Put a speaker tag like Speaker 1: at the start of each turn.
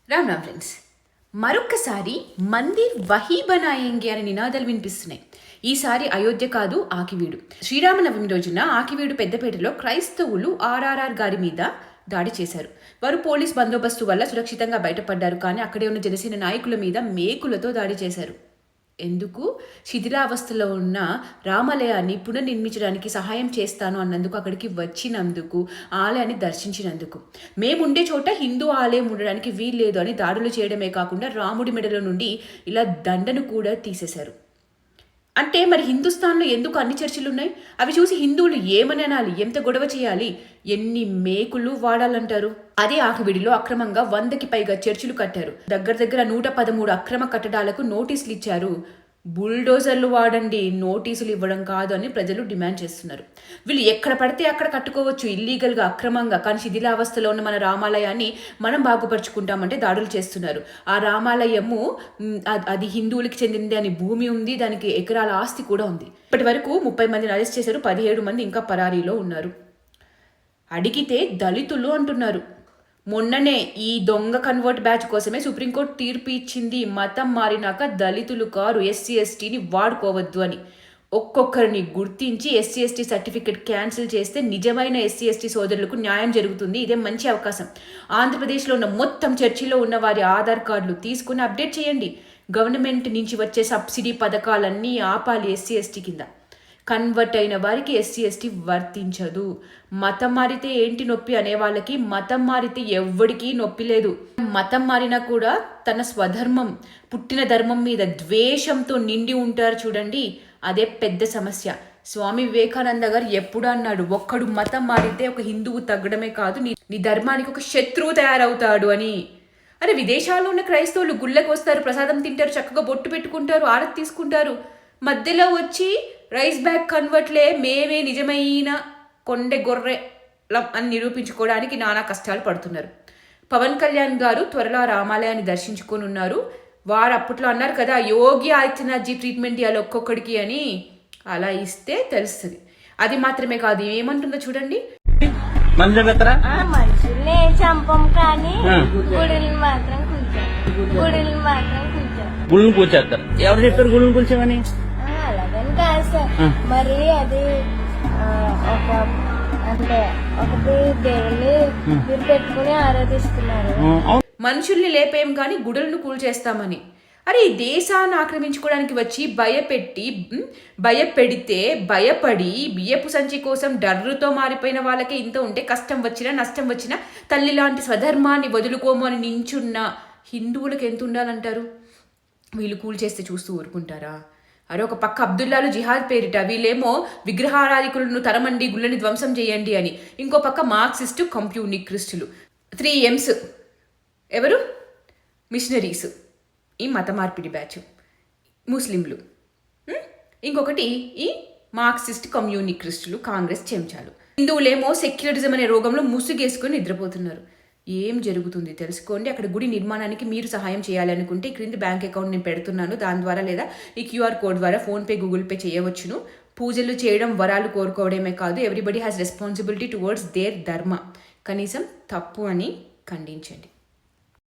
Speaker 1: Ram Ram friends, మరొక్కసారి మందిర్ వహీ బనాయేంగే అనే నినాదాలు వినిపిస్తున్నాయి. ఈసారి అయోధ్య కాదు, ఆకివీడు. శ్రీరామనవమి రోజున ఆకివీడు పెద్దపేటలో క్రైస్తవులు ఆర్ఆర్ఆర్ గారి మీద దాడి చేశారు. వారు పోలీస్ బందోబస్తు వల్ల సురక్షితంగా బయటపడ్డారు. కానీ అక్కడే ఉన్న జనసేన నాయకుల మీద మేకులతో దాడి చేశారు. ఎందుకు? శిథిలావస్థలో ఉన్న రామాలయాన్ని పునర్నిర్మించడానికి సహాయం చేస్తాను అన్నందుకు, అక్కడికి వచ్చినందుకు, ఆలయాన్ని దర్శించినందుకు. మేముండే చోట హిందూ ఆలయం ఉండడానికి వీల్లేదు అని దాడులు చేయడమే కాకుండా రాముడి మెడలో నుండి ఇలా దండను కూడా తీసేశారు. అంటే మరి హిందుస్థాన్లో ఎందుకు అన్ని చర్చిలు ఉన్నాయి? అవి చూసి హిందువులు ఏమని అనాలి? ఎంత గొడవ చేయాలి? ఎన్ని మేకులు వాడాలంటారు? అదే ఆకివీడిలో అక్రమంగా 100కి పైగా చర్చిలు కట్టారు. దగ్గర 113 అక్రమ కట్టడాలకు నోటీసులు ఇచ్చారు. బుల్డోజర్లు వాడండి, నోటీసులు ఇవ్వడం కాదు అని ప్రజలు డిమాండ్ చేస్తున్నారు. వీళ్ళు ఎక్కడ పడితే అక్కడ కట్టుకోవచ్చు ఇల్లీగల్గా, అక్రమంగా. కానీ శిథిలావస్థలో ఉన్న మన రామాలయాన్ని మనం బాగుపరుచుకుంటామంటే దాడులు చేస్తున్నారు. ఆ రామాలయము అది హిందువులకి చెందింది అని భూమి ఉంది, దానికి ఎకరాల ఆస్తి కూడా ఉంది. ఇప్పటి వరకు 30 మందిని అరెస్ట్ చేశారు, 17 మంది ఇంకా పరారీలో ఉన్నారు. అడిగితే దళితులు అంటున్నారు. మొన్ననే ఈ దొంగ కన్వర్ట్ బ్యాచ్ కోసమే సుప్రీంకోర్టు తీర్పు ఇచ్చింది. మతం మారినాక దళితులు కారు, ఎస్సీ ఎస్టీని వాడుకోవద్దు అని. ఒక్కొక్కరిని గుర్తించి ఎస్సీ ఎస్టీ సర్టిఫికెట్ క్యాన్సిల్ చేస్తే నిజమైన ఎస్సీ ఎస్టీ సోదరులకు న్యాయం జరుగుతుంది. ఇదే మంచి అవకాశం. ఆంధ్రప్రదేశ్లో ఉన్న మొత్తం చర్చిలో ఉన్న వారి ఆధార్ కార్డులు తీసుకుని అప్డేట్ చేయండి. గవర్నమెంట్ నుంచి వచ్చే సబ్సిడీ పథకాలన్నీ ఆపాలి. ఎస్సీ ఎస్టీ కింద కన్వర్ట్ అయిన వారికి ఎస్సీ ఎస్టీ వర్తించదు. మతం మారితే ఏంటి నొప్పి అనే వాళ్ళకి మతం మారితే ఎవ్వడికి నొప్పి లేదు. మతం మారినా కూడా తన స్వధర్మం, పుట్టిన ధర్మం మీద ద్వేషంతో నిండి ఉంటారు చూడండి, అదే పెద్ద సమస్య. స్వామి వివేకానంద గారు ఎప్పుడు అన్నాడు, ఒక్కడు మతం మారితే ఒక హిందువు తగ్గడమే కాదు, నీ ధర్మానికి ఒక శత్రువు తయారవుతాడు అని. అరే, విదేశాల్లో ఉన్న క్రైస్తవులు గుళ్ళకి వస్తారు, ప్రసాదం తింటారు, చక్కగా బొట్టు పెట్టుకుంటారు, ఆరతి తీసుకుంటారు. మధ్యలో వచ్చి రైస్ బ్యాగ్ కన్వర్ట్లే మేమే నిజమైన కొండె గొర్రె అని నిరూపించుకోవడానికి నానా కష్టాలు పడుతున్నారు. పవన్ కళ్యాణ్ గారు త్వరలో రామాలయాన్ని దర్శించుకొని ఉన్నారు. వారు అప్పట్లో అన్నారు కదా, యోగి ఆదిత్యనాథ్జీ ట్రీట్మెంట్ ఇవ్వాలి ఒక్కొక్కడికి అని. అలా ఇస్తే తెలుస్తుంది. అది మాత్రమే కాదు, ఏమంటుందో చూడండి.
Speaker 2: మనుషుల్ని చంపం కానీ గుడిని మాత్రం
Speaker 3: గుళ్ళను కూర్చేస్తారు. ఎవరు చెప్పారు గుళ్ళను కూర్చోమని?
Speaker 2: అలాగని కాదు సార్. మరి అది ఒక అంటే ఒకటి దేవుని మీరు పెట్టుకుని ఆరాధిస్తున్నారు.
Speaker 1: మనుషుల్ని లేపేం కానీ గుడులను కూల్చేస్తామని. అరే, ఈ దేశాన్ని ఆక్రమించుకోవడానికి వచ్చి భయపెడితే భయపడి బియ్యపు సంచి కోసం డర్రుతో మారిపోయిన వాళ్ళకే ఇంత ఉంటే, కష్టం వచ్చినా నష్టం వచ్చినా తల్లి లాంటి స్వధర్మాన్ని వదులుకోము అని నించున్న హిందువులకు ఎంత ఉండాలంటారు? వీళ్ళు కూల్చేస్తే చూస్తూ ఊరుకుంటారా? అరే, ఒక పక్క అబ్దుల్లాలు జిహాద్ పేరిట, వీళ్ళేమో విగ్రహారాధికులను తరమండి, గుళ్ళని ధ్వంసం చేయండి అని. ఇంకో పక్క మార్క్సిస్టు, కమ్యూనిస్టులు, 3 M's. ఎవరు? మిషనరీస్, ఈ మత మార్పిడి బ్యాచ్, ముస్లింలు. ఇంకొకటి ఈ మార్క్సిస్ట్, కమ్యూనిస్టులు, కాంగ్రెస్ చెంచాలు. హిందువులేమో సెక్యులరిజం అనే రోగంలో ముసుగేసుకొని నిద్రపోతున్నారు. ఏం జరుగుతుంది తెలుసుకోండి. అక్కడ గుడి నిర్మాణానికి మీరు సహాయం చేయాలి అనుకుంటే క్రింది బ్యాంక్ అకౌంట్ నేను పెడుతున్నాను, దాని ద్వారా లేదా ఈ QR కోడ్ ద్వారా ఫోన్పే, గూగుల్ పే చేయవచ్చును. పూజలు చేయడం, వరాలు కోరుకోవడమే కాదు, everybody has responsibility towards there ధర్మ. కనీసం తప్పు అని ఖండించండి.